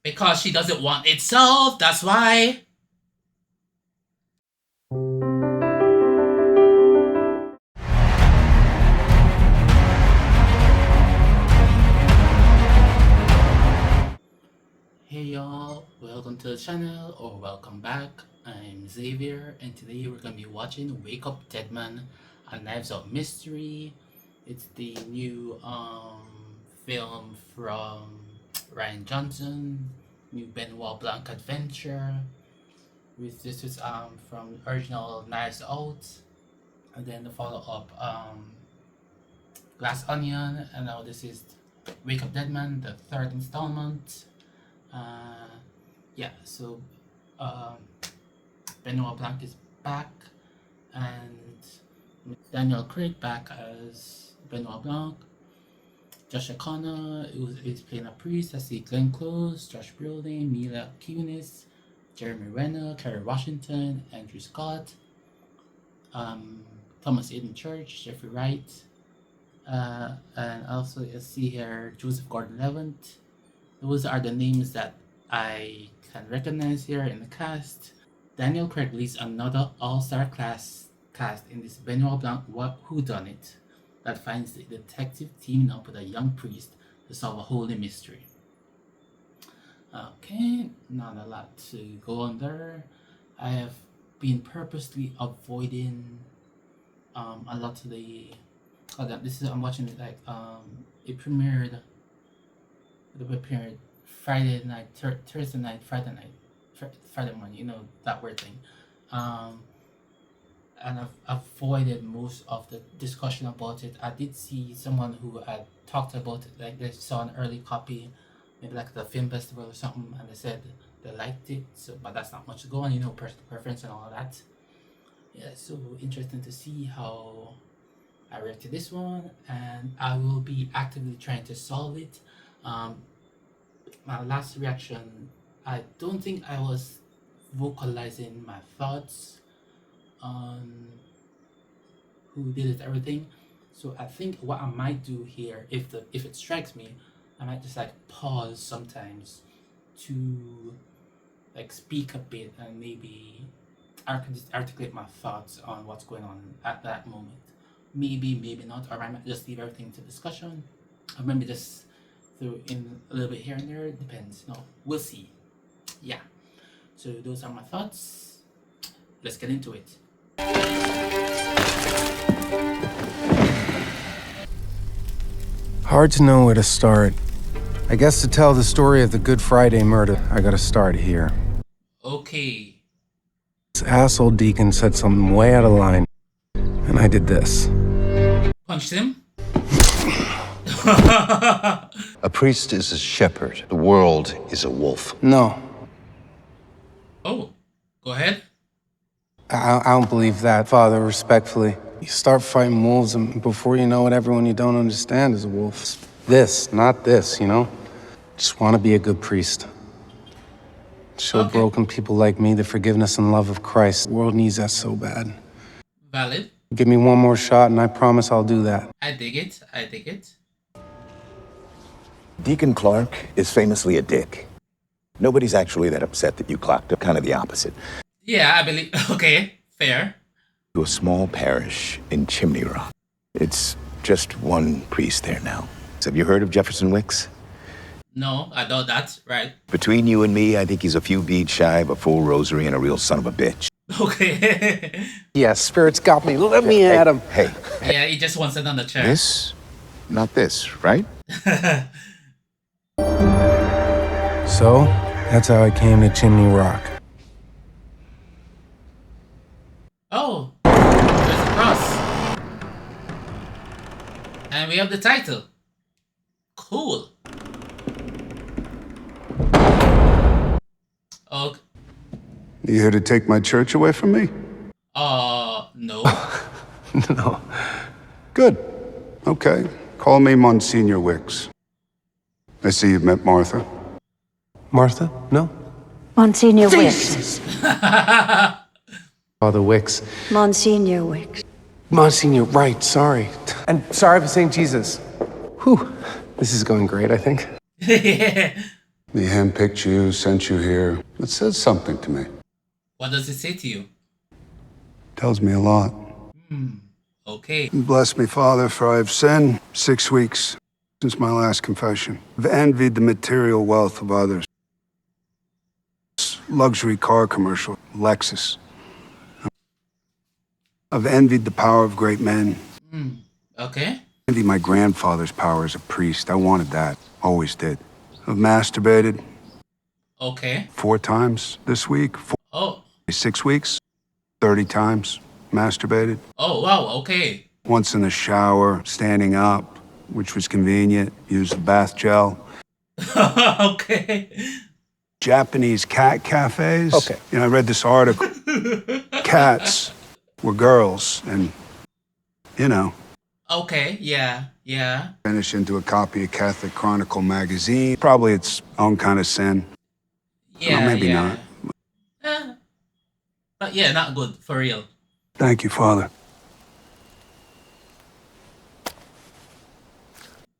Because she doesn't want it solved, that's why. Hey y'all, welcome to the channel or welcome back. I'm Xavier and today we're going to be watching Wake Up Dead Man, a Knives Out mystery. It's the new film from Ryan Johnson, new Benoit Blanc adventure. This is from original Knives Out, and then the follow-up Glass Onion, and now this is Wake Up Dead Man, the third installment. So Benoit Blanc is back, and Daniel Craig back as Benoit Blanc. Josh O'Connor is playing a priest. I see Glenn Close, Josh Brolin, Mila Kunis, Jeremy Renner, Kerry Washington, Andrew Scott, Thomas Aiden Church, Jeffrey Wright, and also I see here Joseph Gordon-Levitt. Those are the names that I can recognize here in the cast. Daniel Craig leads another all-star cast in this Benoit Blanc whodunit that finds the detective teaming up with a young priest to solve a holy mystery. Okay, not a lot to go on there. I have been purposely avoiding a lot of the. I'm watching it like it premiered Friday night, Thursday night, Friday night, Friday morning, you know, that weird thing. And I've avoided most of the discussion about it. I did see someone who had talked about it, like they saw an early copy, maybe like the film festival or something, and they said they liked it. So, but that's not much to go on, you know, personal preference and all that. Yeah, so interesting to see how I react to this one, and I will be actively trying to solve it. My last reaction, I don't think I was vocalizing my thoughts on who did it, everything. So I think what I might do here, if it strikes me, I might just like pause sometimes to like speak a bit and maybe articulate my thoughts on what's going on at that moment. Maybe not, or I might just leave everything to discussion, or maybe just throw in a little bit here and there. It depends. No, we'll see. Yeah. So those are my thoughts. Let's get into it. Hard to know where to start. I guess to tell the story of the Good Friday murder, I gotta start here. Okay. This asshole deacon said something way out of line, and I did this. Punched him? A priest is a shepherd. The world is a wolf. No, Oh, go ahead. I don't believe that, Father, respectfully. You start fighting wolves, and before you know it, everyone you don't understand is a wolf. This, not this, you know? Just want to be a good priest. Show broken people like me the forgiveness and love of Christ. The world needs that so bad. Valid. Give me one more shot, and I promise I'll do that. I dig it. Deacon Clark is famously a dick. Nobody's actually that upset that you clocked up, kind of the opposite. Yeah, I believe. Okay, fair. To a small parish in Chimney Rock. It's just one priest there now. Have you heard of Jefferson Wicks? No, I know that, right? Between you and me, I think he's a few beads shy of a full rosary and a real son of a bitch. Okay. Yeah, spirits got me. Let me at him. Hey. Yeah, he just wants it on the chair. This, not this, right? So, that's how I came to Chimney Rock. Oh, there's a cross. And we have the title. Cool. Okay. You here to take my church away from me? No. No. Good. Okay. Call me Monsignor Wicks. I see you've met Martha. Martha? No? Monsignor Wicks. Father Wicks. Monsignor Wicks. Monsignor, right, sorry. And sorry for saying Jesus. Whew. This is going great, I think. He handpicked you, sent you here. It says something to me. What does it say to you? Tells me a lot. Okay. Bless me, Father, for I have sinned 6 weeks since my last confession. I've envied the material wealth of others. Luxury car commercial, Lexus. I've envied the power of great men. Okay. Envied my grandfather's power as a priest. I wanted that. Always did. I've masturbated Okay. 4 times this week. Oh. 6 weeks, 30 times masturbated. Oh, wow. Okay. Once in the shower, standing up, which was convenient. Used the bath gel. Okay. Japanese cat cafes. Okay. You know, I read this article. Cats were girls, and, you know, Okay. Yeah. Yeah. finish into a copy of Catholic Chronicle magazine. Probably its own kind of sin. Yeah. Well, maybe yeah. not. But yeah, not good for real. Thank you, Father.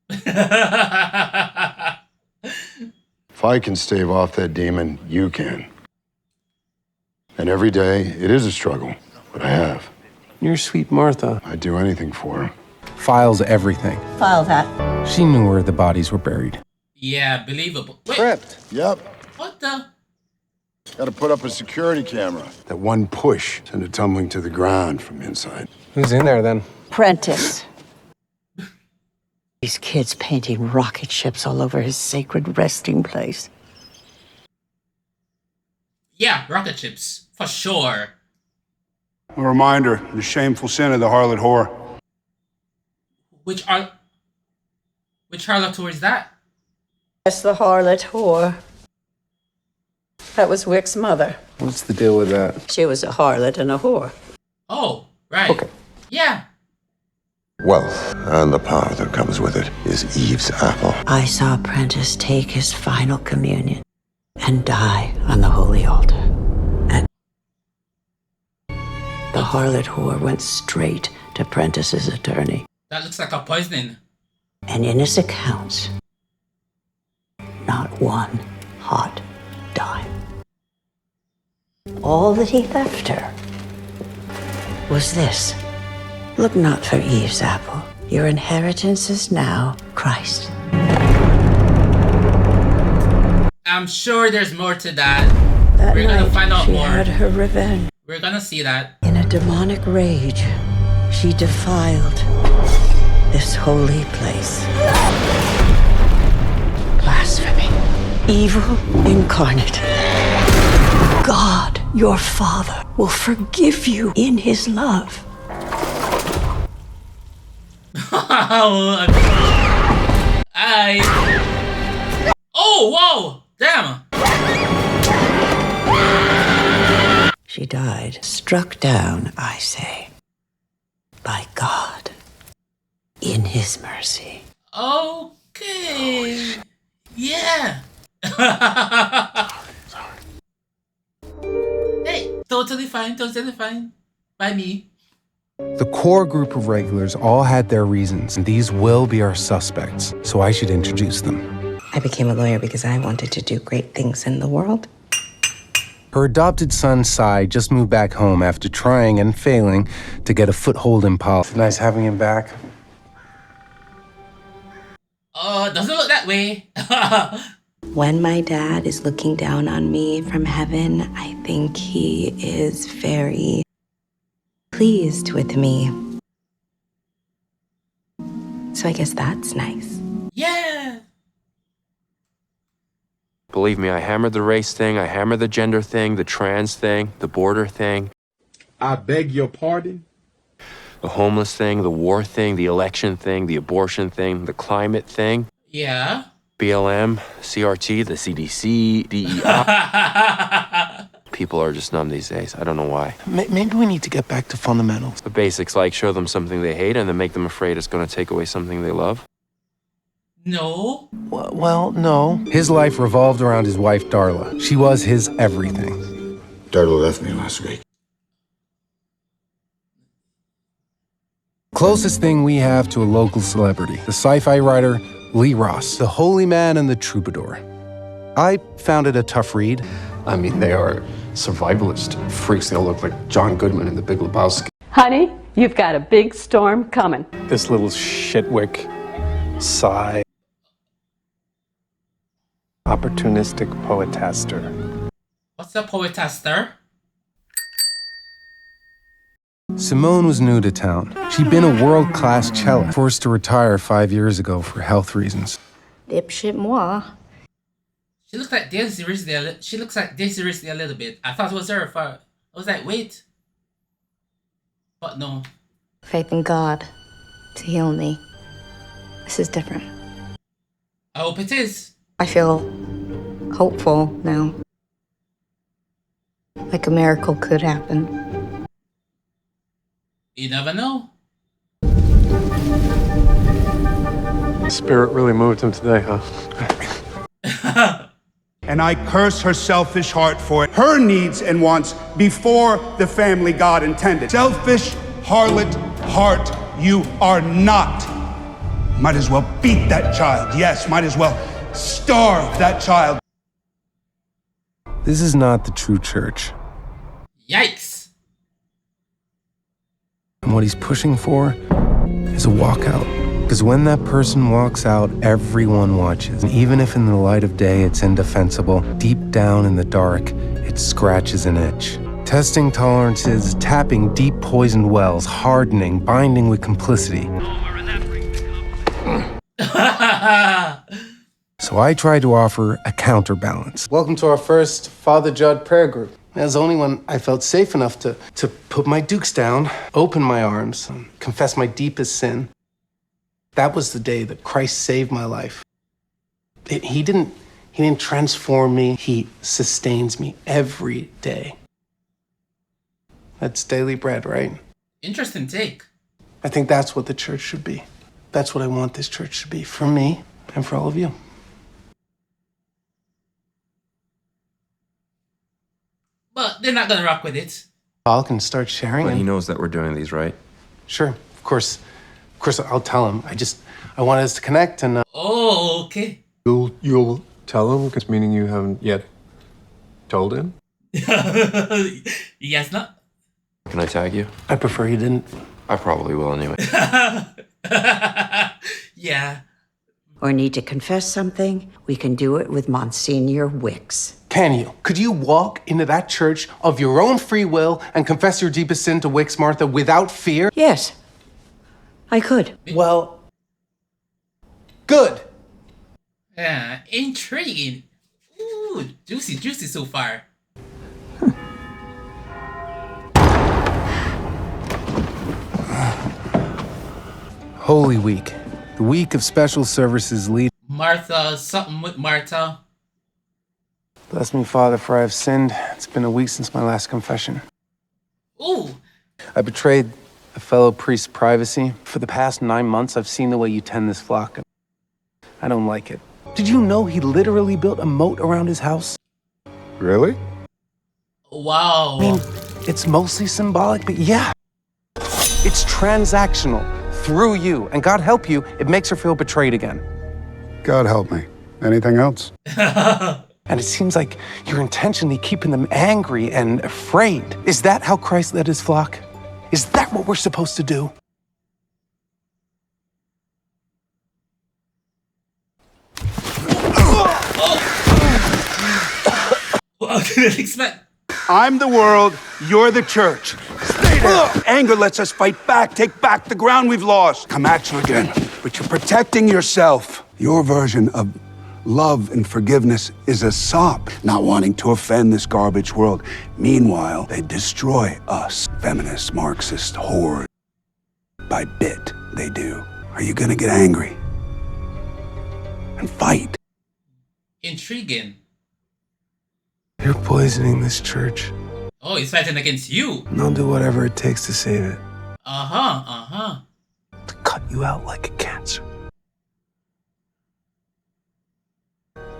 If I can stave off that demon, you can. And every day, it is a struggle, but I have. You're sweet Martha. I'd do anything for her. Files everything. File that. She knew where the bodies were buried. Yeah, believable. Wait, Crypt. Yep. what the? Got to put up a security camera. That one push sent it tumbling to the ground from inside. Who's in there then? Prentice. These kids painting rocket ships all over his sacred resting place. Yeah, rocket ships for sure. A reminder, the shameful sin of the harlot whore. Which harlot tour is that? That's the harlot whore. That was Wick's mother. What's the deal with that? She was a harlot and a whore. Oh, right. Okay. Yeah. Wealth and the power that comes with it is Eve's apple. I saw Prentice take his final communion and die on the holy altar. And the harlot whore went straight to Prentice's attorney. That looks like a poisoning. And in his accounts, not one hot dime. All that he left her was this. Look not for Eve's apple. Your inheritance is now Christ. I'm sure there's more to that. That We're gonna night, find out she more. had her revenge. We're gonna see that. In a demonic rage, she defiled this holy place. Blasphemy. Evil incarnate. God, your Father, will forgive you in his love. Oh, whoa! Damn! She died, struck down, I say, by God, in his mercy. Okay. Yeah. Hey, totally fine, totally fine. By me. The core group of regulars all had their reasons, and these will be our suspects, so I should introduce them. I became a lawyer because I wanted to do great things in the world. Her adopted son, Cy, just moved back home after trying and failing to get a foothold in politics. Nice having him back. Doesn't look that way. When my dad is looking down on me from heaven, I think he is very pleased with me. So I guess that's nice. Yeah. Believe me, I hammered the race thing, I hammered the gender thing, the trans thing, the border thing. I beg your pardon? The homeless thing, the war thing, the election thing, the abortion thing, the climate thing. Yeah. BLM, CRT, the CDC, DEI. People are just numb these days. I don't know why. Maybe we need to get back to fundamentals. The basics, like show them something they hate and then make them afraid it's going to take away something they love. No. Well, no. His life revolved around his wife, Darla. She was his everything. Daryl left me last week. Closest thing we have to a local celebrity, the sci-fi writer Lee Ross, the holy man and the troubadour. I found it a tough read. I mean, they are survivalist freaks. They all look like John Goodman in The Big Lebowski. Honey, you've got a big storm coming. This little shitwick sigh. Opportunistic poetaster. What's a poetaster? Simone was new to town. She'd been a world-class cellist, forced to retire 5 years ago for health reasons. Dipshit moi. She looks like Daisy Ridley. She looks like Daisy Ridley a little bit. I thought it was her. I was like, wait. But no. Faith in God to heal me. This is different. I hope it is. I feel hopeful now. Like a miracle could happen. You never know. Spirit really moved him today, huh? And I curse her selfish heart for it. Her needs and wants before the family God intended. Selfish, harlot, heart, you are not. Might as well beat that child. Yes, might as well starve that child. This is not the true church. Yikes. And what he's pushing for is a walkout. Because when that person walks out, everyone watches. And even if in the light of day it's indefensible, deep down in the dark, it scratches an itch. Testing tolerances, tapping deep poisoned wells, hardening, binding with complicity. So I tried to offer a counterbalance. Welcome to our first Father Judd prayer group. As only when I felt safe enough to put my dukes down, open my arms, and confess my deepest sin. That was the day that Christ saved my life. He didn't transform me. He sustains me every day. That's daily bread, right? Interesting take. I think that's what the church should be. That's what I want this church to be for me and for all of you. But they're not gonna rock with it. Paul can start sharing. But he knows that we're doing these, right? Sure, of course, I'll tell him. I wanted us to connect and. Oh, okay. You'll tell him, because meaning you haven't yet told him? Yes, not. Can I tag you? I prefer you didn't. I probably will anyway. Yeah. Or need to confess something? We can do it with Monsignor Wicks. Can you? Could you walk into that church of your own free will and confess your deepest sin to Wicks, Martha, without fear? Yes, I could. Well, good. Yeah, intriguing. Ooh, juicy so far. Holy Week. The week of special services lead. Martha, something with Martha. Bless me, Father, for I have sinned. It's been a week since my last confession. Ooh. I betrayed a fellow priest's privacy. For the past 9 months, I've seen the way you tend this flock. I don't like it. Did you know he literally built a moat around his house? Really? Wow. I mean, it's mostly symbolic, but yeah. It's transactional through you. And God help you, it makes her feel betrayed again. God help me. Anything else? And it seems like you're intentionally keeping them angry and afraid. Is that how Christ led his flock? Is that what we're supposed to do? I didn't expect. I'm the world, you're the church. Stay there. Anger lets us fight back, take back the ground we've lost. Come at you again, but you're protecting yourself. Your version of love and forgiveness is a sop, not wanting to offend this garbage world. Meanwhile, they destroy us, feminist, Marxist horde. By bit, they do. Are you gonna get angry and fight? Intriguing. You're poisoning this church. Oh, he's fighting against you. And I'll do whatever it takes to save it. Uh-huh. To cut you out like a cancer.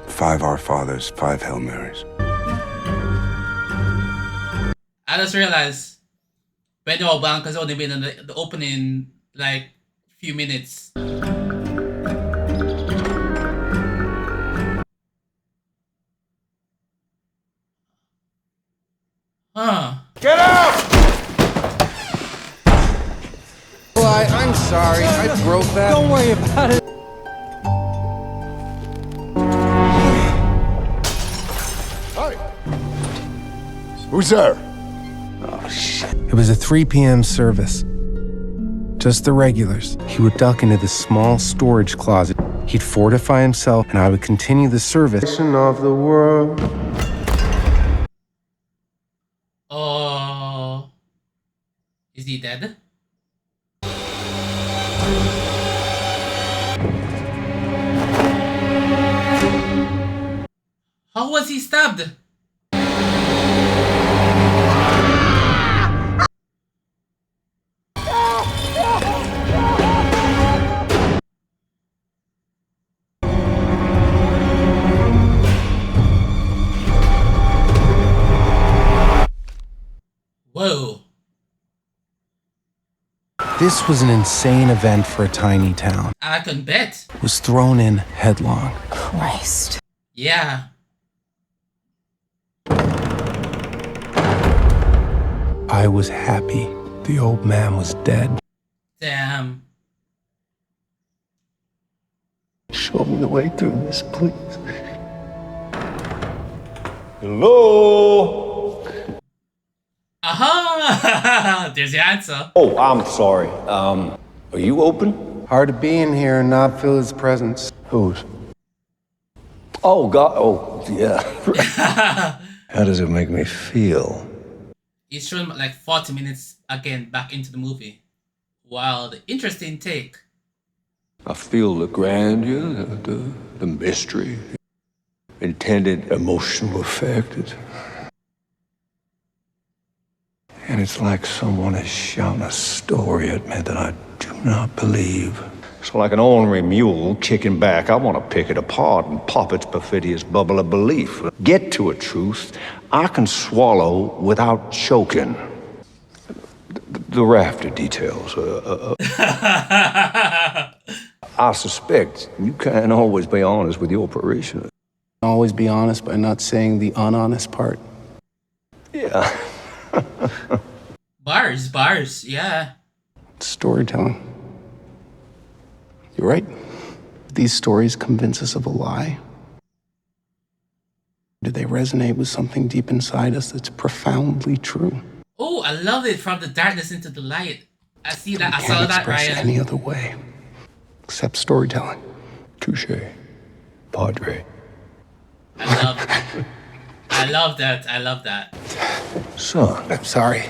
5 Our Fathers, 5 Hail Marys. I just realized Benoit Blanc has only been in the opening like few minutes. Who's there? Oh, shit. It was a 3 p.m. service. Just the regulars. He would duck into the small storage closet. He'd fortify himself, and I would continue the service of the world. Oh. Is he dead? How was he stabbed? Whoa. This was an insane event for a tiny town. I can bet. Was thrown in headlong. Christ. Yeah. I was happy the old man was dead. Damn. Show me the way through this, please. Hello? Aha! There's the answer. Oh, I'm sorry. Are you open? Hard to be in here and not feel his presence. Whose? Oh, God. Oh, yeah. How does it make me feel? He's shown like 40 minutes again back into the movie. Wow, the interesting take. I feel the grandeur, the mystery, intended emotional effect. And it's like someone has shouted a story at me that I do not believe. It's like an ornery mule kicking back. I want to pick it apart and pop its perfidious bubble of belief. Get to a truth I can swallow without choking. The rafter details. I suspect you can't always be honest with your parishioners. Always be honest by not saying the unhonest part. Yeah. Bars, yeah. Storytelling. You're right. These stories convince us of a lie. Do they resonate with something deep inside us that's profoundly true? Oh, I love it. From the darkness into the light. I see that. I Can't saw that, express Ryan. any other way except storytelling. Touche, Padre. I love that. I love that. Son. I'm sorry.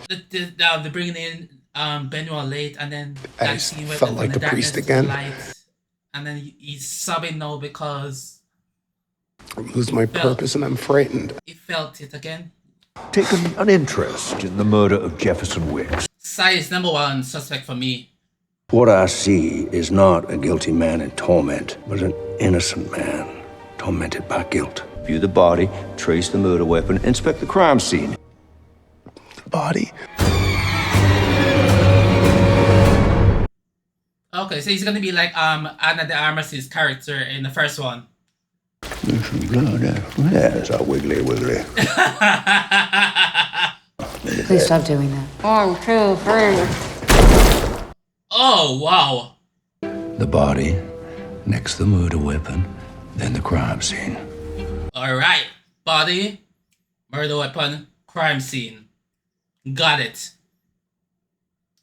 The bringing in Benoit late, and then I that just scene with felt like the the priest darkness to the again. light, and then he's sobbing now because I lose my purpose and I'm frightened. he felt it again. Taken an interest in the murder of Jefferson Wicks. Sai is #1 suspect for me. What I see is not a guilty man in torment, but an innocent man tormented by guilt. View the body, trace the murder weapon, inspect the crime scene. The body? Okay, so he's gonna be like Anna de Armas' character in the first one. There's some blood there. There's a wiggly. Please stop doing that. 1, 2, 3. Oh, wow. The body, next the murder weapon, then the crime scene. Alright. Body, murder weapon, crime scene. Got it.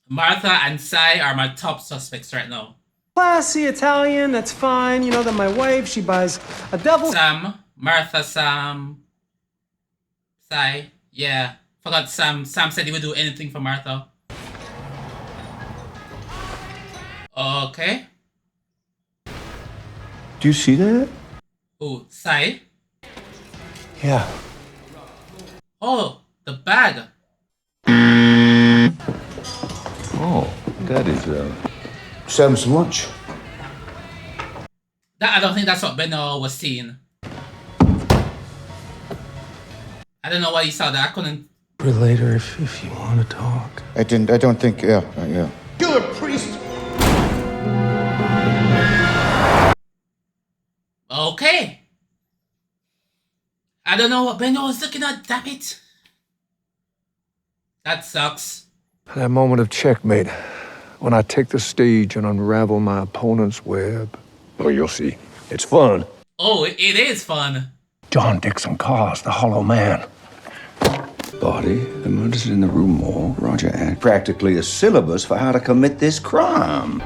Martha and Sai are my top suspects right now. Classy Italian, that's fine. You know that my wife, she buys a devil. Martha, Sam, Sai. Yeah. Forgot Sam. Sam said he would do anything for Martha. Okay. Do you see that? Oh, Sai. Yeah. Oh, the bag. Oh, that is, Sam some lunch. I don't think that's what Benoit was seeing. I don't know why he saw that. I couldn't. For later if you want to talk. I don't think, yeah. You're a priest! Okay. I don't know what Benoit was looking at, damn it. That sucks. That moment of checkmate when I take the stage and unravel my opponent's web. Oh, you'll see. It's fun. Oh, it is fun. John Dixon Carr's the Hollow Man. Body, the murder's in the Rue Morgue. Roger Act. Practically a syllabus for how to commit this crime.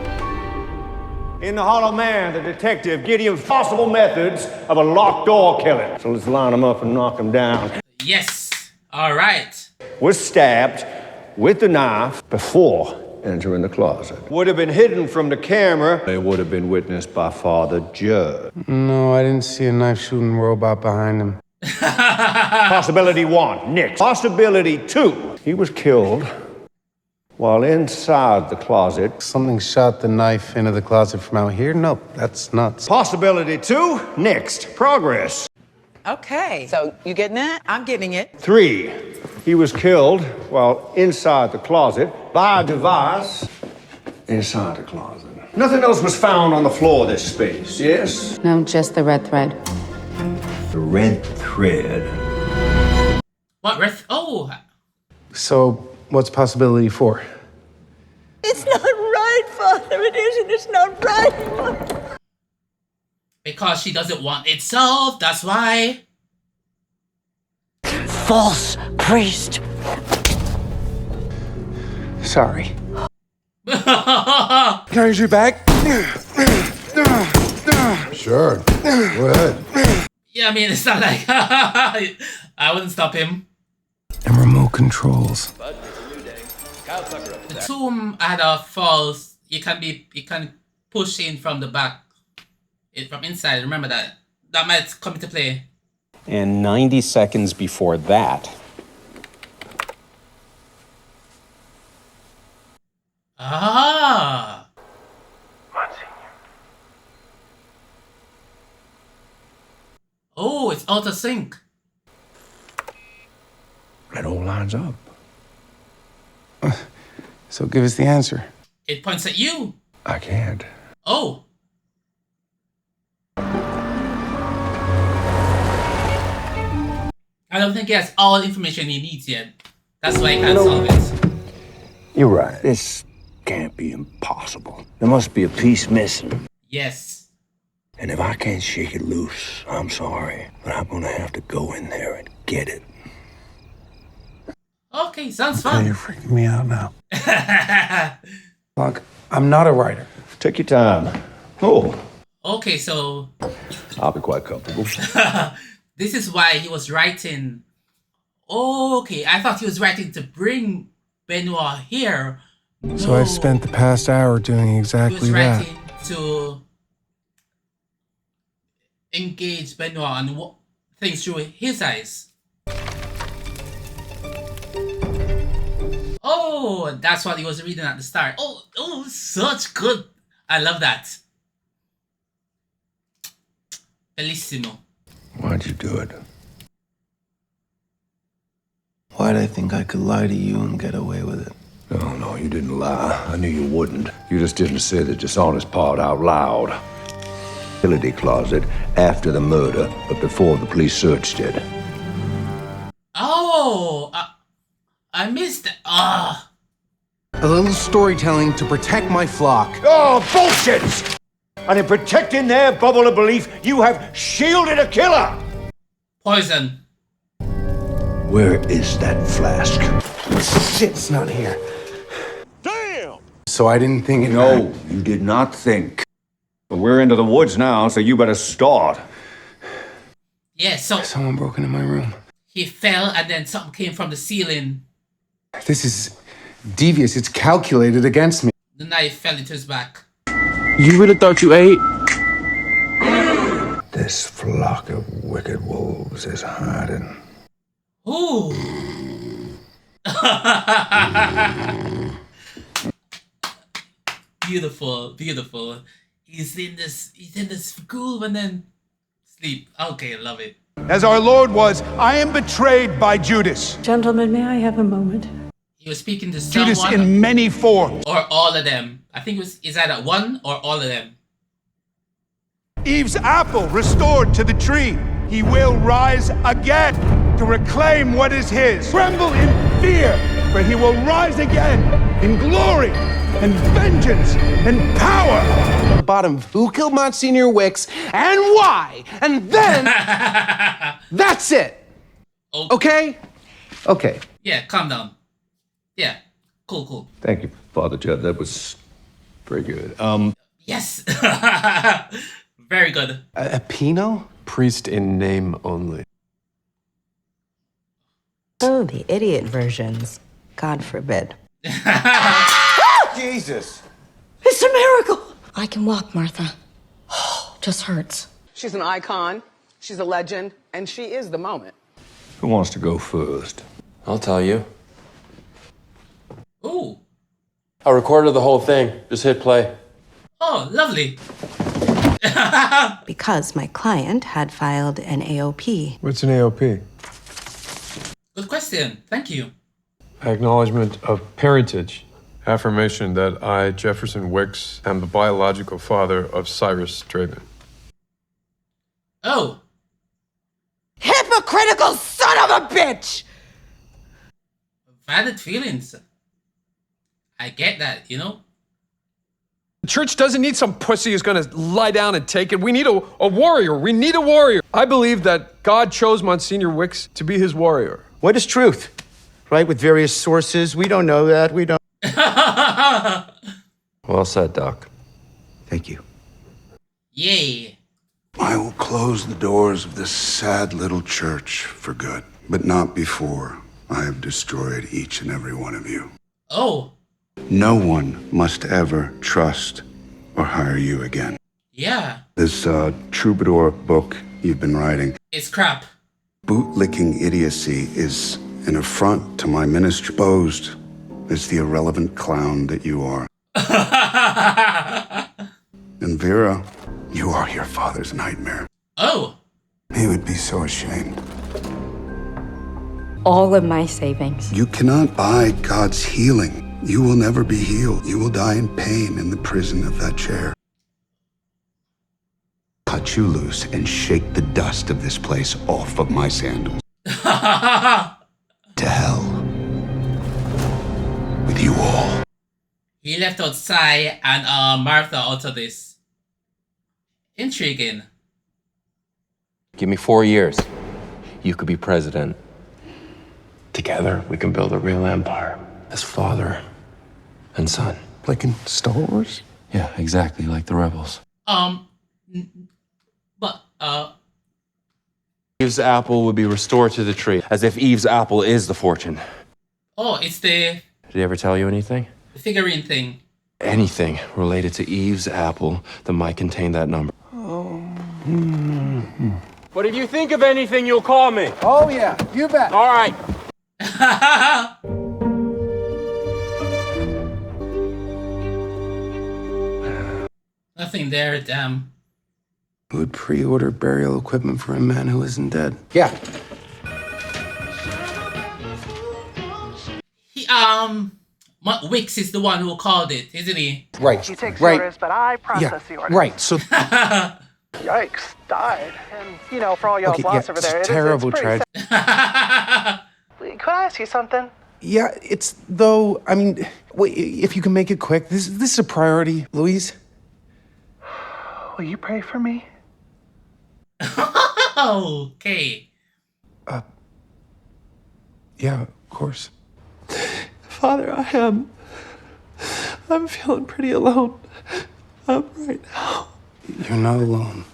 In The Hollow Man, the detective Gideon's possible methods of a locked door killing. So let's line him up and knock him down. Yes. All right. Was stabbed with the knife before entering the closet. Would have been hidden from the camera. It would have been witnessed by Father Judd. No, I didn't see a knife-shooting robot behind him. Possibility 1, Nick. Possibility 2, he was killed while inside the closet. Something shot the knife into the closet from out here? Nope, that's nuts. Possibility 2, next. Progress. Okay, so you getting that? I'm getting it. 3, he was killed while inside the closet by a device inside the closet. Nothing else was found on the floor of this space, yes? No, just the red thread. The red thread. What red? Oh. So, what's possibility 4? It's not right, Father. It isn't. It's not right. Because she doesn't want it solved. That's why. False priest. Sorry. Can I use your bag? Sure. Go ahead. Yeah, I mean, it's not like I wouldn't stop him. And remote controls. The tomb had a false. You can push in from the back. From inside. Remember that. That might come into play. And 90 seconds before that. Ah. Oh, it's out of sync. It all lines up. So give us the answer. It points at you. I can't. Oh. I don't think he has all the information he needs yet. That's why he can't solve it. You're right. This can't be impossible. There must be a piece missing. Yes. And if I can't shake it loose, I'm sorry, but I'm gonna have to go in there and get it. Okay, sounds Okay, fun. you're freaking me out now. Look, I'm not a writer. Take your time. Oh. Okay, so I'll be quite comfortable. this is why he was writing. Oh, okay, I thought he was writing to bring Benoit here. So I've spent the past hour doing He exactly was that. writing to engage Benoit and things through his eyes. Oh, that's what he was reading at the start. Oh, such good. I love that. Bellissimo. Why'd you do it? Why'd I think I could lie to you and get away with it? No, you didn't lie. I knew you wouldn't. You just didn't say the dishonest part out loud. Utility closet after the murder, but before the police searched it. Oh, I missed it. Ah. A little storytelling to protect my flock. Oh, bullshit! And in protecting their bubble of belief, you have shielded a killer! Poison. Where is that flask? Shit, it's not here. Damn! So I didn't think it. No, you did not think. But we're into the woods now, so you better start. Yeah, so Someone broke into my room. he fell and then something came from the ceiling. This is devious. It's calculated against me. The knife fell into his back. You really thought you ate? This flock of wicked wolves is hiding. Ooh. Beautiful, beautiful. He's in this groove and then sleep. Okay, I love it. As our Lord was, I am betrayed by Judas. Gentlemen, may I have a moment? He was speaking to someone Judas in many forms. or all of them. I think it's either one or all of them. Eve's apple restored to the tree. He will rise again to reclaim what is his. Tremble in fear, for he will rise again in glory and vengeance and power. The bottom of who killed Monsignor Wicks and why. And then that's it. Okay? Okay. Yeah, calm down. Yeah, cool. Thank you, Father Judd. That was very good. Yes. Very good. A Pino? Priest in name only. Oh, the idiot versions. God forbid. Jesus! It's a miracle. I can walk, Martha. Just hurts. She's an icon, she's a legend, and she is the moment. Who wants to go first? I'll tell you. Ooh. I recorded the whole thing. Just hit play. Oh, lovely. Because my client had filed an AOP. What's an AOP? Good question. Thank you. Acknowledgement of parentage. Affirmation that I, Jefferson Wicks, am the biological father of Cyrus Draven. Oh. Hypocritical son of a bitch! Valid feelings. I get that, you know? The church doesn't need some pussy who's gonna lie down and take it. We need a warrior. We need a warrior. I believe that God chose Monsignor Wicks to be his warrior. What is truth? Right, with various sources. We don't know that. We don't. Well said, Doc. Thank you. Yay. I will close the doors of this sad little church for good, but not before I have destroyed each and every one of you. Oh. No one must ever trust or hire you again. Yeah. This troubadour book you've been writing, It's crap. bootlicking idiocy, is an affront to my ministry. Posed as the irrelevant clown that you are. And Vera, you are your father's nightmare. Oh. He would be so ashamed. All of my savings. You cannot buy God's healing. You will never be healed. You will die in pain in the prison of that chair. Cut you loose and shake the dust of this place off of my sandals. To hell with you all. He left out Sai and Martha out of this. Intriguing. Give me 4 years. You could be president. Together, we can build a real empire. As father and son. Like in Star Wars? Yeah, exactly, like the rebels. Eve's apple would be restored to the tree, as if Eve's apple is the fortune. Oh, it's the Did he ever tell you anything? figurine thing. Anything related to Eve's apple that might contain that number. But if you think of anything, you'll call me. Oh, yeah, you bet. All right. Nothing there, damn. Who would pre-order burial equipment for a man who isn't dead? Yeah. He, Wicks is the one who called it, isn't he? Right. You take Right. orders, but I process the orders. Right, so... Yikes, died. And, you know, for all y'all's Okay, loss yeah, over there, it's it's terrible pretty tragedy. sad. Could I ask you something? Yeah, it's though, I mean, wait, if you can make it quick, this is a priority, Louise. Will you pray for me? Okay. Yeah, of course. Father, I'm feeling pretty alone right now. You're not alone.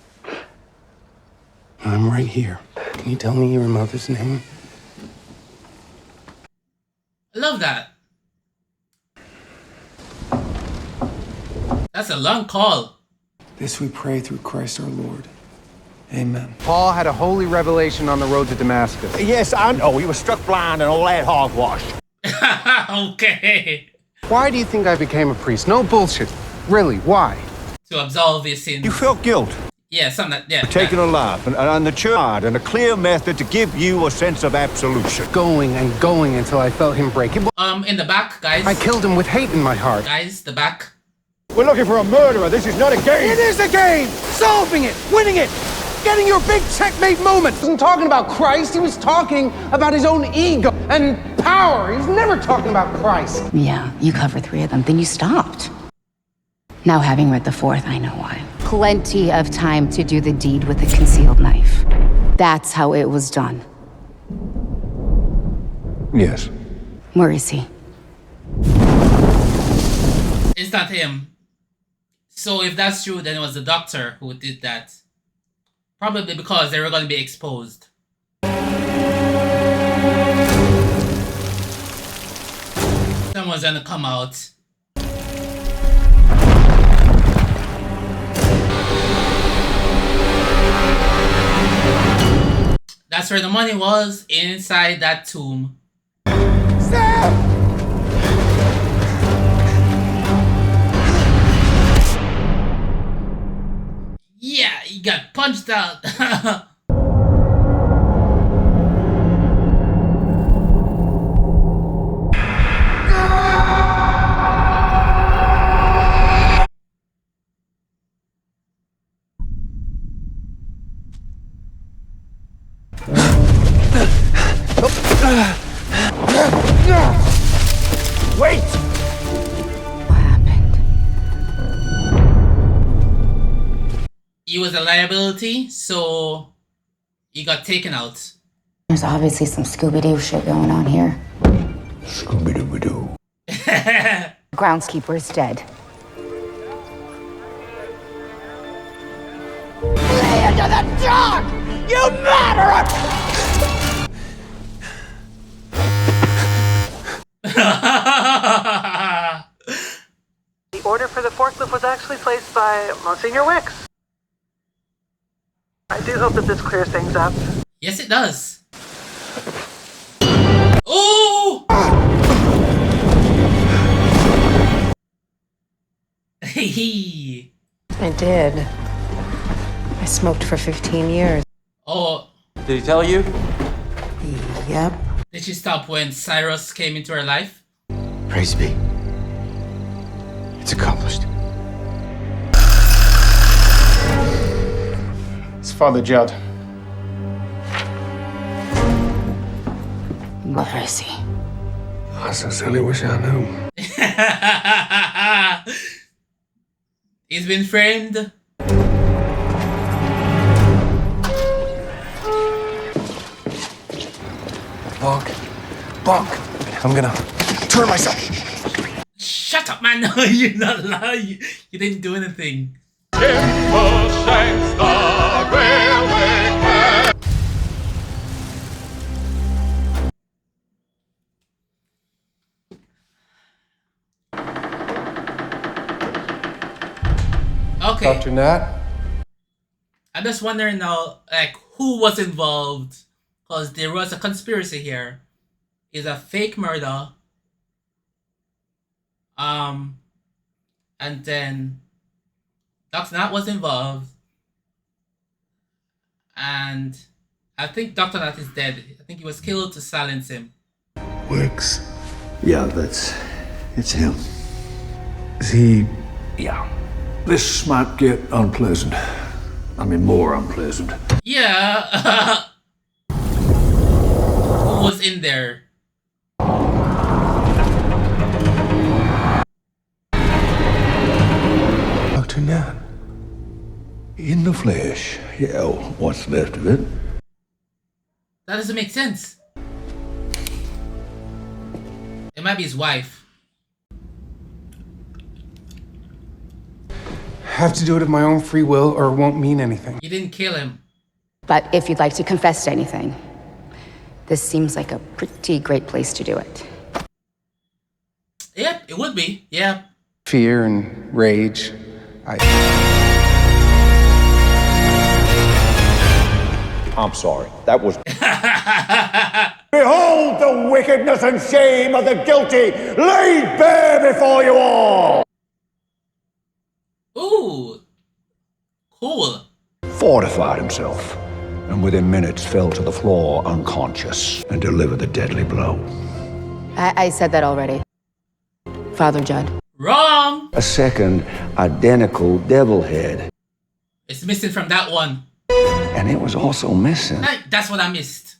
I'm right here. Can you tell me your mother's name? I love that. That's a long call. This we pray through Christ our Lord. Amen. Paul had a holy revelation on the road to Damascus. Yes, I know. He was struck blind and all that hogwash. Okay. Why do you think I became a priest? No bullshit. Really, why? To absolve his sins. You felt guilt. Yeah, something that, yeah. Taken alive and the church and a clear method to give you a sense of absolution. Going and going until I felt him break. In the back, guys. I killed him with hate in my heart. Guys, the back. We're looking for a murderer. This is not a game. It is a game! Solving it! Winning it! Getting your big checkmate moment! He wasn't talking about Christ, he was talking about his own ego and power. He's never talking about Christ. Yeah, you covered 3 of them, then you stopped. Now, having read the 4th, I know why. Plenty of time to do the deed with a concealed knife. That's how it was done. Yes. Where is he? It's not him. So if that's true, then it was the doctor who did that. Probably because they were going to be exposed. Someone's going to come out. That's where the money was, inside that tomb. Yeah, he got punched out. Wait! He was a liability, so he got taken out. There's obviously some Scooby-Doo shit going on here. Scooby-Doo-Doo. Groundskeeper is dead. Lay into the dark! You murderer! The order for the forklift was actually placed by Monsignor Wicks. I do hope that this clears things up. Yes, it does. Oh! Hey. I did. I smoked for 15 years. Oh. Did he tell you? Yep. Did she stop when Cyrus came into her life? Praise be. It's accomplished. It's Father Judd. Where is he? I sincerely wish I knew. He's been framed. Blanc, I'm gonna turn myself. Shut up, man. No, you're not lying. You didn't do anything. Okay. Dr. Nat? I'm just wondering now, like, who was involved? Because there was a conspiracy here. It's a fake murder. And then Dr. Nat was involved. And I think Dr. Nat is dead. I think he was killed to silence him. Wicks. Yeah, it's him. Is he... Yeah. This might get unpleasant. I mean, more unpleasant. Yeah. Who was in there? Dr. Nat. In the flesh. Yeah, what's left of it. That doesn't make sense. It might be his wife. Have to do it of my own free will or it won't mean anything. You didn't kill him. But if you'd like to confess to anything, this seems like a pretty great place to do it. Yep, it would be. Yeah. Fear and rage. I'm sorry. That was... Behold the wickedness and shame of the guilty laid bare before you all! Ooh. Cool. Fortified himself, and within minutes fell to the floor unconscious and delivered the deadly blow. I said that already. Father Judd. Wrong. A second identical devil head. It's missing from that one. And it was also missing. Hey, that's what I missed.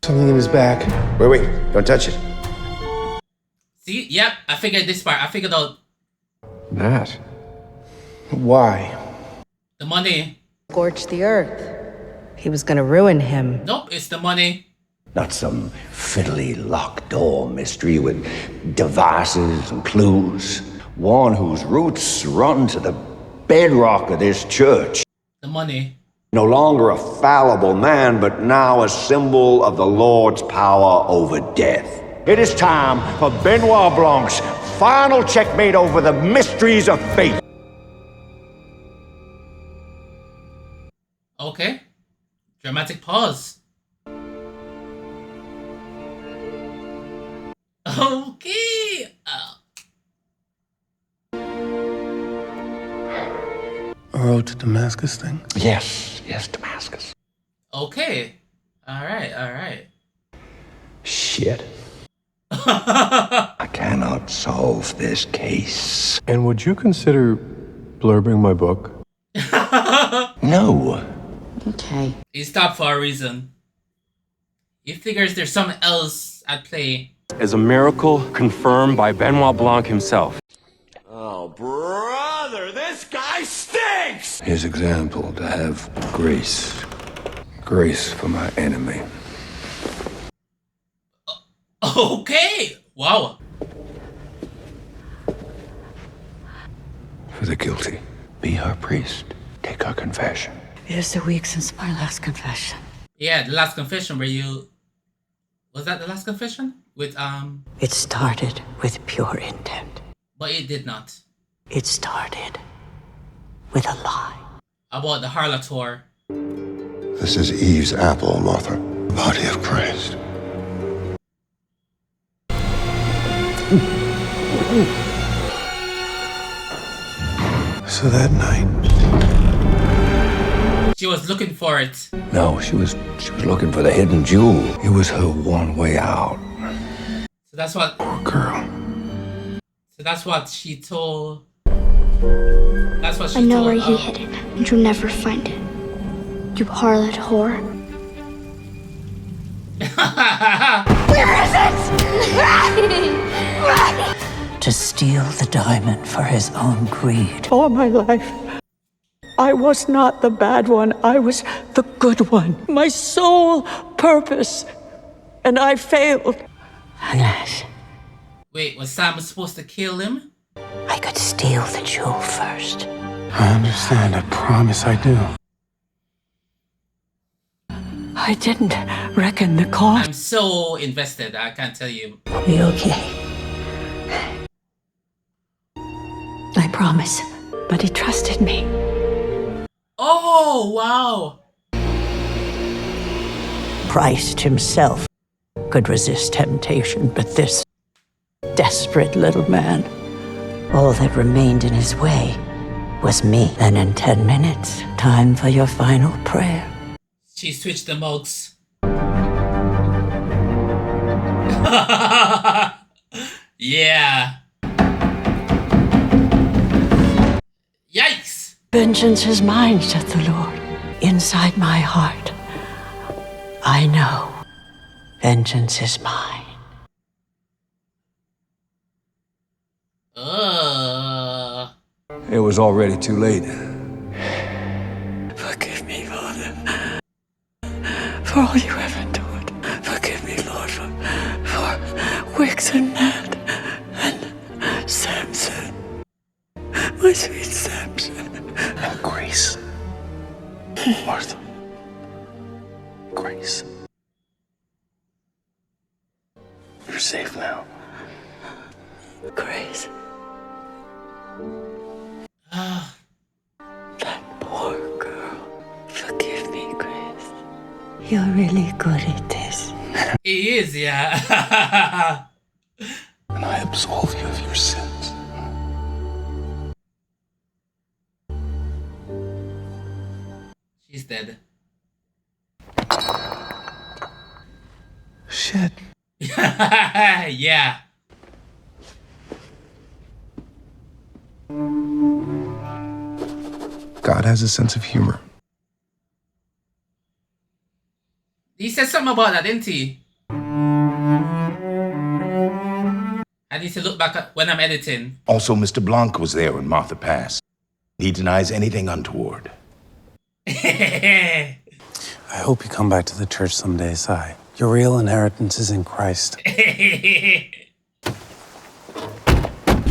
Something in his back. Wait, don't touch it. See? Yep, I figured this part. I figured out That? Why? the money. Scorch the earth. He was gonna ruin him. Nope, it's the money. Not some fiddly locked door mystery with devices and clues. One whose roots run to the bedrock of this church. The money. No longer a fallible man, but now a symbol of the Lord's power over death. It is time for Benoit Blanc's final checkmate over the mysteries of fate. Okay. Dramatic pause. Okay. Road to Damascus thing? Yes, Damascus. Okay. Alright. Shit. I cannot solve this case. And would you consider blurbing my book? No. Okay. He stopped for a reason. He figures there's something else at play. Is a miracle confirmed by Benoit Blanc himself. Oh, brother, this guy stinks! His example to have grace. Grace for my enemy. Okay. Wow. For the guilty, be her priest. Take her confession. It is a week since my last confession. Yeah, the last confession where you... Was that the last confession? With, It started with pure intent. But it did not. It started with a lie. About the harlotor. This is Eve's apple, Martha. Body of Christ. So that night, She was looking for it. No, she was looking for the hidden jewel. It was her one way out. So that's what... poor girl. So that's what she told... That's what she I know told... where you hid it, and you'll never find it. You harlot whore. Where is it? To steal the diamond for his own greed. All my life, I was not the bad one. I was the good one. My sole purpose. And I failed. Unless Wait, was Sam supposed to kill him? I could steal the jewel first. I understand. I promise I do. I didn't reckon the cost. I'm so invested, I can't tell you. I'll be okay. I promise. But he trusted me. Oh, wow. Christ himself could resist temptation, but this desperate little man, all that remained in his way was me. Then in 10 minutes, time for your final prayer. She switched the mugs. Yeah. Yikes! Vengeance is mine, said the Lord. Inside my heart, I know vengeance is mine. It was already too late. Forgive me, Father, for all you have endured. Forgive me, Lord, for Wicks and Nat and Samson. My sweet Samson. And Grace. Martha. Grace. You're safe now. Grace. That poor girl. Forgive me, Grace. You're really good at this. He is, yeah. And I absolve you of your sins. She's dead. Shit. Yeah. God has a sense of humor. He said something about that, didn't he? I need to look back at when I'm editing. Also, Mr. Blanc was there when Martha passed. He denies anything untoward. I hope you come back to the church someday, Si. Your real inheritance is in Christ.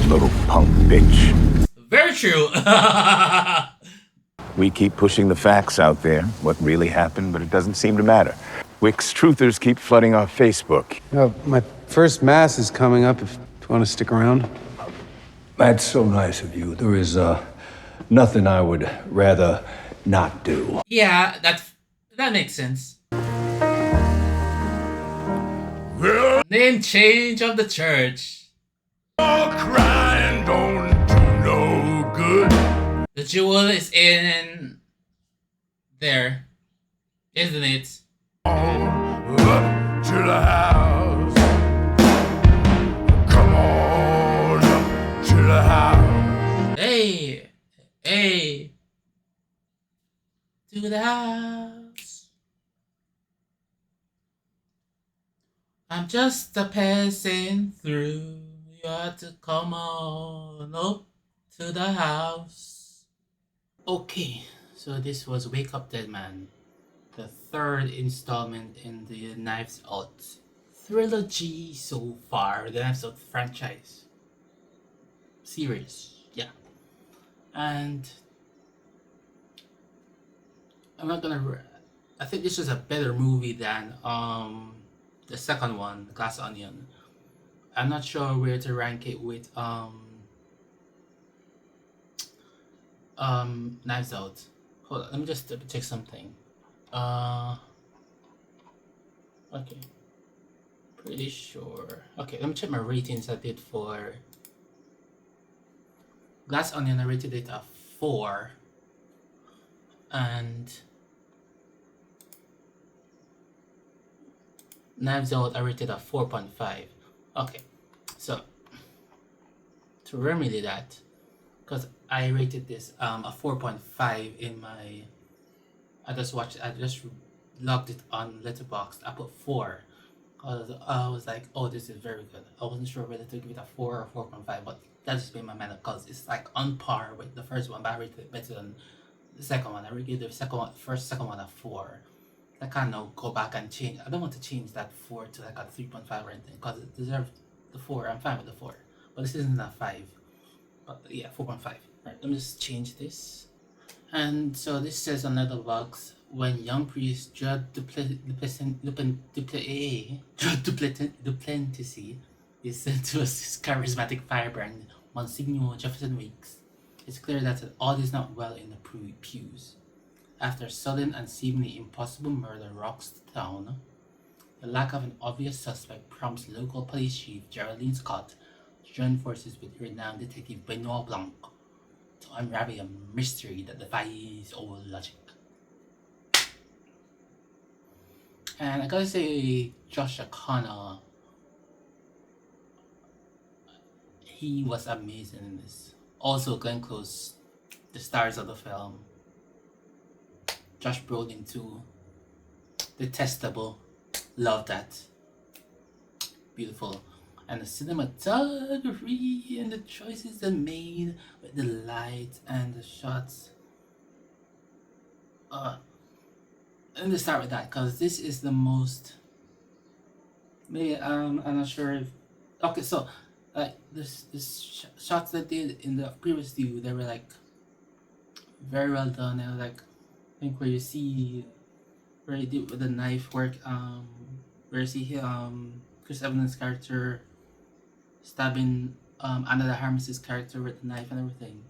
Little punk bitch. Very true. We keep pushing the facts out there, what really happened, but it doesn't seem to matter. Wicks truthers keep flooding our Facebook. My first mass is coming up if you want to stick around. That's so nice of you. There is nothing I would rather not do. Yeah, that makes sense. Name change of the church. Crying don't do no good. The jewel is in there, isn't it? Up to the house. Come on up to the house. Hey, to the house. I'm just a passing through. You have to come on up to the house. Okay, so this was Wake Up Dead Man, the third installment in the Knives Out trilogy so far, the Knives Out franchise series, yeah. And I think this was a better movie than the second one, Glass Onion. I'm not sure where to rank it with Knives Out. Hold on, let me just check something. Okay. Pretty sure. Okay, let me check my ratings I did for Glass Onion. I rated it a 4. And Knives Out I rated a 4.5. Okay, so to remedy that, because I rated this a 4.5 in my, I just logged it on Letterboxd. I put 4 because I was like, oh, this is very good. I wasn't sure whether to give it a 4 or 4.5, but that just made my mind up because it's like on par with the first one, but I rated it better than the second one. I rated the second one a 4. I can't now go back and change. I don't want to change that 4 to like a 3.5 or anything because it deserves the 4. I'm fine with the 4, but this isn't a 5. But yeah, 4.5. Right, let me just change this. And so this says on Letterboxd, when young priest Judd Duplessis is sent to assist charismatic firebrand Monsignor Jefferson Weeks, it's clear that all is not well in the pews. After sudden and seemingly impossible murder rocks the town, the lack of an obvious suspect prompts local police chief Geraldine Scott to join forces with renowned detective Benoit Blanc to unravel a mystery that defies all logic. And I gotta say, Josh O'Connor, he was amazing in this. Also, Glenn Close, the stars of the film. Josh Brolin too. Detestable. Love that. Beautiful. And the cinematography and the choices they made with the lights and the shots. Let me start with that because this is the most. Maybe I'm not sure if. Okay, so like this shots that they did in the previous view, they were like very well done. And like I think where you see where he did with the knife work, where you see Chris Evans' character stabbing Anna de Armas' character with the knife and everything,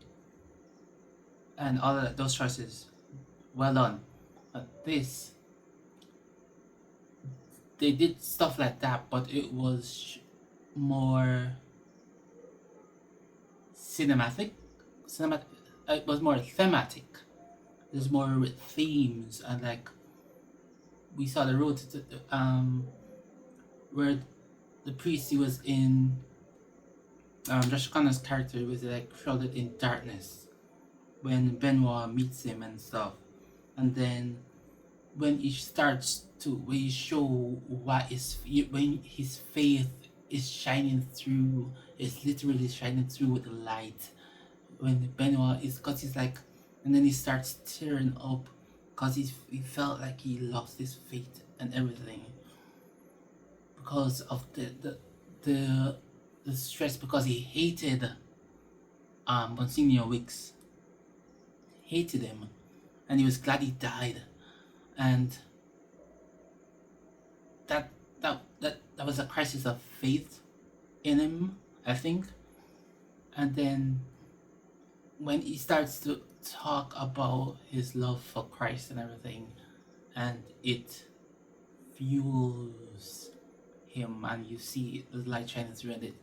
and all of that, those choices, well done. But this, they did stuff like that, but it was more cinematic. It was more thematic. There's more with themes and like we saw the road to where the priest he was in. Josh Connor's character was like shrouded in darkness when Benoit meets him and stuff, and then when he starts to when he show what is when his faith is shining through. It's literally shining through with the light. When Benoit is, cause he's like, and then he starts tearing up, cause he felt like he lost his faith and everything, because of the stress, because he hated Monsignor Wicks, hated him, and he was glad he died, and that was a crisis of faith in him, I think. And then when he starts to talk about his love for Christ and everything, and it fuels him, and you see the light shining through, and it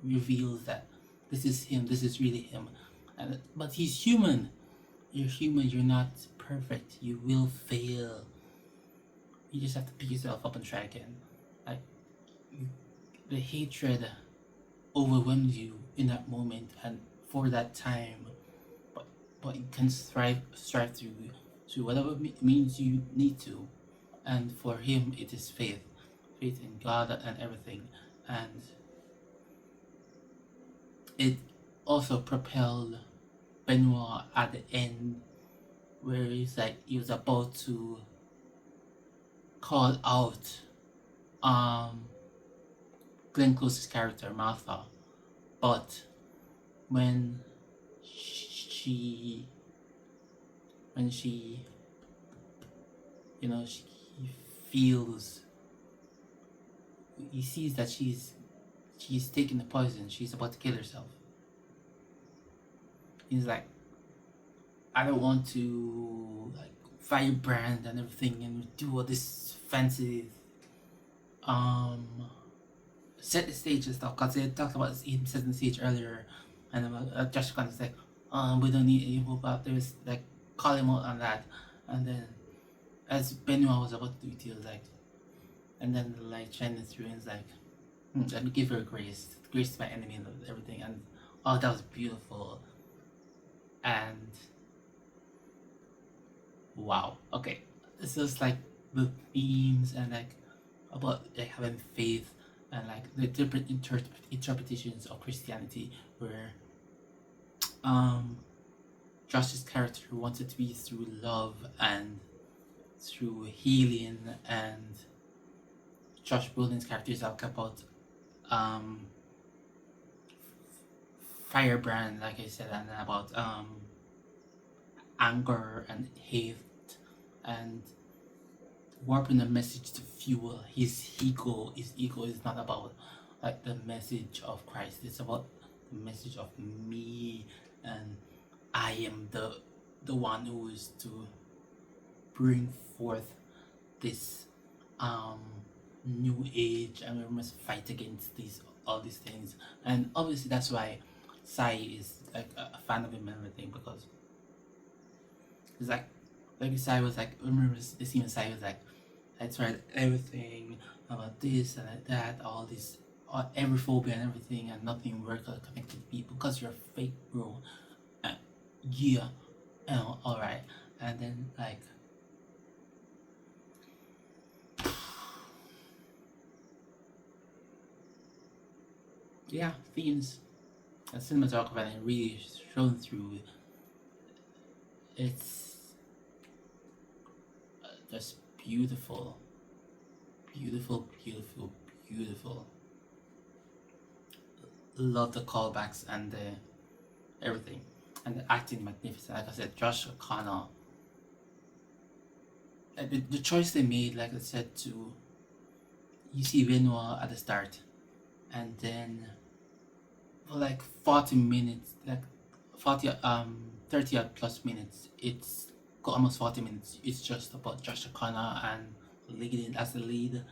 reveals that this is him, this is really him. And but he's human. You're human, you're not perfect, you will fail. You just have to pick yourself up and try again. Like, the hatred overwhelms you in that moment and for that time, but you can strive through whatever means you need to. And for him, it is faith in God and everything. And it also propelled Benoit at the end, where he's like, he was about to call out Glenn Close's character Martha, but when she you know, he feels, he sees that she's taking the poison, she's about to kill herself. He's like, I don't want to like firebrand and everything and do all this fancy set the stage and stuff, because they talked about him setting the stage earlier, and Josh kind of like, we don't need any hope out there, was like, call him out on that. And then as Benoit was about to do it, he was like, and then the light shining through, and it's like, let me give her grace to my enemy and everything. And oh, that was beautiful. And wow, okay, it's just like the themes and like about like having faith and like the different interpretations of Christianity, where Josh's character wanted to be through love and through healing, and Josh Brolin's character is like about firebrand, like I said, and about anger and hate, and warping the message to fuel his ego. His ego is not about like the message of Christ, it's about the message of me, and I am the one who is to bring forth this new age, and we must fight against all these things. And obviously that's why Sai is like a fan of him and everything, because it's like Sai was like, remember the scene when Sai was like, I tried everything about this and like that, all this, every phobia and everything, and nothing worked connected to people because you're fake, bro. Yeah, alright. And then like, yeah, themes and cinematography, and really shown through. It's just beautiful. Love the callbacks and the everything, and the acting magnificent. Like I said, Josh O'Connor, the choice they made, like I said, to, you see Benoit at the start, and then for like 40 minutes, like 30 odd plus minutes, it's got almost 40 minutes, it's just about Josh O'Connor and leading as the lead,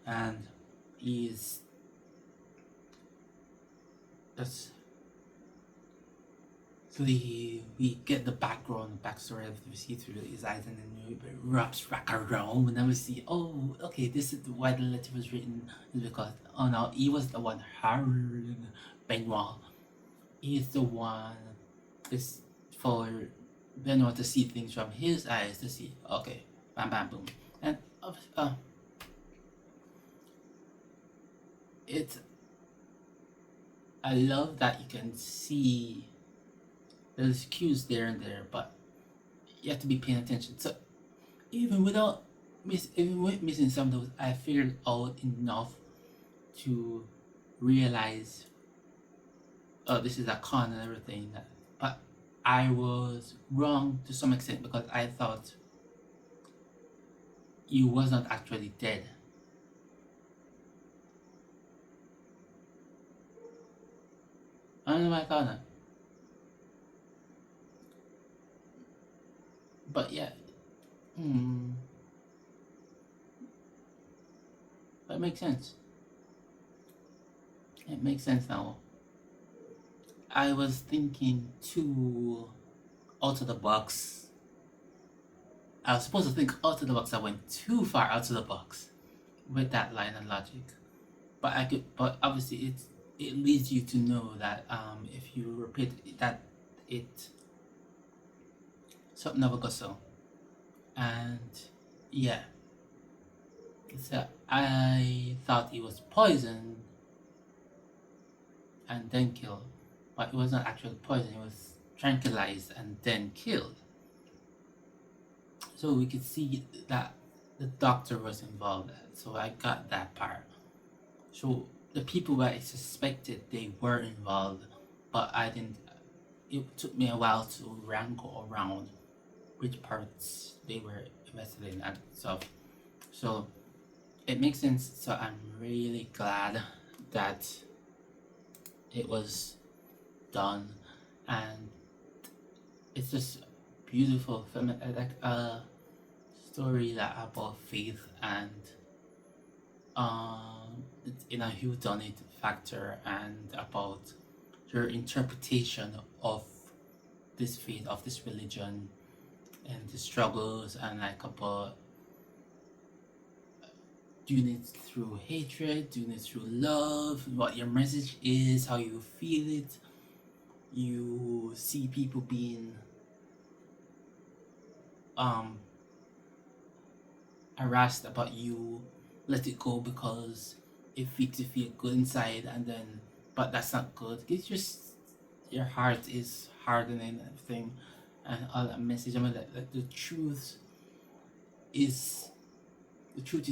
and he's just, so we get the backstory of we see through his eyes, and then it wraps back around, and then we see, oh, okay, this is why the letter was written, is because, oh no, he was the one hiring Benoit. He's the one, this, for Benoit to see things from his eyes, to see, okay, bam bam boom. And I love that you can see there's cues there and there, but you have to be paying attention. So even with missing some of those, I figured out enough to realize, oh, this is a con and everything. But I was wrong to some extent because I thought he was not actually dead. I don't know why I thought that. But yeah. But it makes sense. It makes sense now. I was thinking too out of the box. I was supposed to think out of the box. I went too far out of the box with that line of logic. But obviously it leads you to know that if you repeat that, something never goes so. And yeah, so I thought it was poisoned and then killed, but it was not actually poison. It was tranquilized and then killed. So we could see that the doctor was involved. So I got that part. So the people that I suspected, they were involved, but I didn't. It took me a while to wrangle around which parts they were invested in and stuff. So it makes sense. So I'm really glad that it was done, and it's just beautiful, like a story that about faith and in a whodunit factor, and about your interpretation of this faith, of this religion, and the struggles, and like about doing it through hatred, doing it through love, what your message is, how you feel it. You see people being harassed about, you let it go because it makes you feel good inside, and then but that's not good. It's just your heart is hardening and everything, and all that message. I mean, like the truth is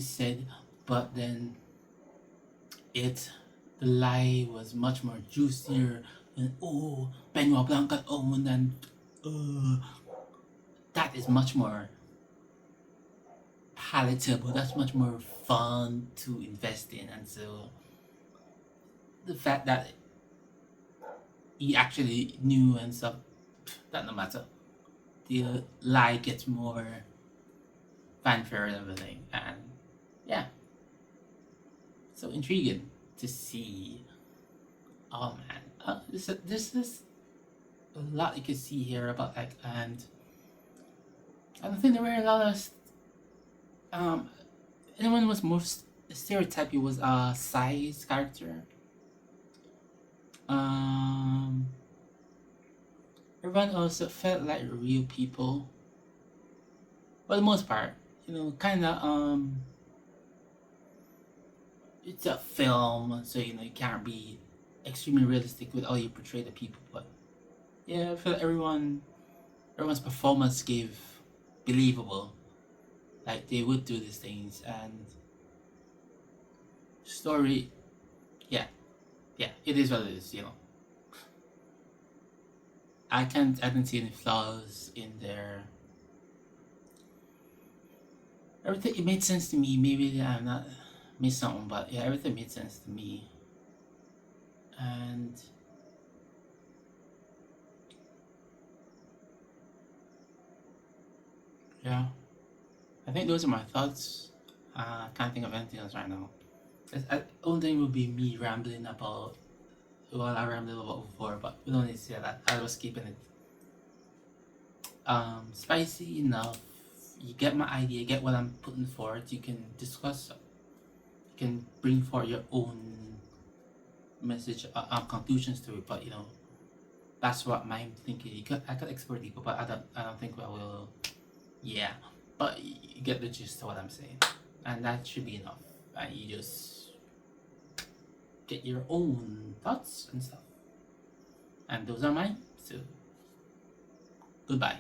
said, but then the lie was much more juicier, and Benoit Blanc got owned, and that is much more palatable, that's much more fun to invest in. And so the fact that he actually knew and stuff, that no matter, the lie gets more fanfare and everything. And yeah, so intriguing to see. Oh man, there's a lot you can see here about, like, and I don't think there were a lot of anyone was most stereotypy was a size character. Everyone also felt like real people for the most part, kind of it's a film, so you can't be extremely realistic with how you portray the people. But yeah, I feel like everyone's performance gave believable, like they would do these things. And story, yeah, it is what it is. I didn't see any flaws in there. Everything, it made sense to me. Maybe I'm not missed something, but yeah, everything made sense to me. And yeah, I think those are my thoughts. I can't think of anything else right now. The only thing would be me rambling about, well, I rambled about before, but we don't need to say that. I was keeping it spicy enough. You get my idea, get what I'm putting forward. You can discuss, you can bring forward your own message, conclusions to it. But that's what my thinking. I could explore deeper, but I don't think I will. Yeah, but you get the gist of what I'm saying, and that should be enough. And you just get your own thoughts and stuff. And those are mine. So goodbye.